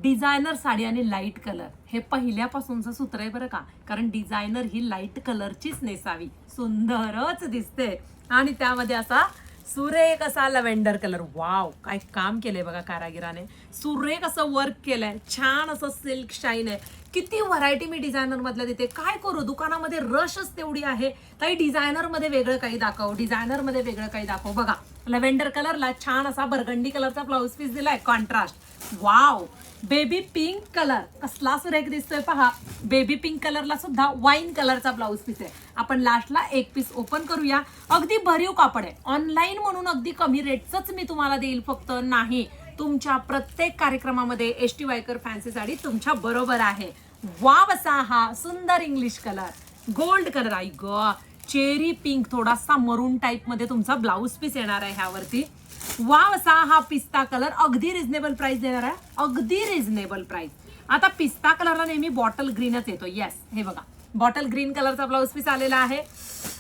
Designer sari आणि light colour हे पहिल्यापासूनचं सूत्र आहे बरं का. कारण डिझायनर ही लाईट कलरचीच नेसावी, सुंदरच दिसते. आणि त्यामध्ये असा सुरेख असा लव्हेंडर कलर. वाव, काय काम केलंय बघा कारागिराने. सुरेख असं वर्क केलंय, छान असं सिल्क शाईन आहे. किती व्हरायटी मी डिझायनर मधल्या देते. काय करू, दुकानामध्ये रशच तेवढी आहे. ताई डिझायनर मध्ये वेगळं काही दाखव, डिझायनर मध्ये वेगळं काही दाखव. बघा लव्हेंडर कलरला छान असा बर्गंडी कलरचा ब्लाऊज पीस दिलाय, contrast. Wow, baby pink colour कसला सुरेख दिसतोय पहा. बेबी पिंक कलरला सुद्धा वाईन कलरचा ब्लाऊज पीस आहे. आपण लास्टला एक पीस ओपन करूया. अगदी भरीव कापड आहे. ऑनलाईन म्हणून अगदी कमी रेटच मी तुम्हाला देईल, फक्त नाही तुमच्या प्रत्येक कार्यक्रमामध्ये एसटी वायकर फॅन्सी साडी तुमच्या बरोबर आहे. वाव, असा हा सुंदर इंग्लिश कलर, गोल्ड कलर. आई ग, चेरी पिंक थोडासा मरून टाइप मध्ये तुमचा ब्लाऊज पीस येणार आहे ह्यावरती. वाव, असा हा पिस्ता कलर. अगदी रिझनेबल प्राइस देणार आहे, अगदी रिझनेबल प्राइस. आता पिस्ता कलरला नेहमी बॉटल ग्रीनच येतो. येस, हे बघा बॉटल ग्रीन कलरचा ब्लाऊज पीस आलेला आहे.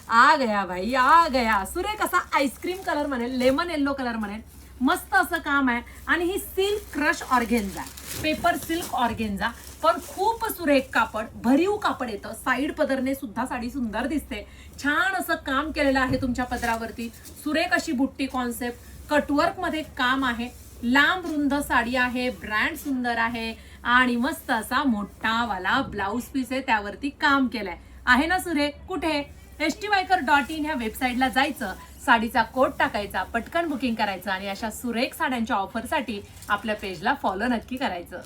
आ गया भाई, आ गया. सुरेख असा आईस्क्रीम कलर म्हणेल, लेमन येल्लो कलर म्हणेल. मस्त असं काम आहे. आणि ही silk crush organza, paper silk organza, पण खूप सुरेख कापड, भरीव कापड येतं. साईड पदरने सुद्धा साडी सुंदर दिसते. छान असं काम केलेलं आहे तुमच्या पदरावरती. सुरेख अशी बुट्टी कॉन्सेप्ट, कटवर्क मध्ये काम आहे. लांब रुंद साडी आहे, ब्रँड सुंदर आहे. आणि मस्त असा मोठा वाला ब्लाऊज पीस आहे, त्यावरती काम केलंय. आहे ना सुरेख? कुठे? stywaikar.in ह्या वेबसाईटला जायचं, साडीचा कोड टाकायचा, पटकन बुकिंग करायचं आणि अशा सुरेख साड्यांच्या ऑफरसाठी आपल्या पेजला फॉलो नक्की करायचं.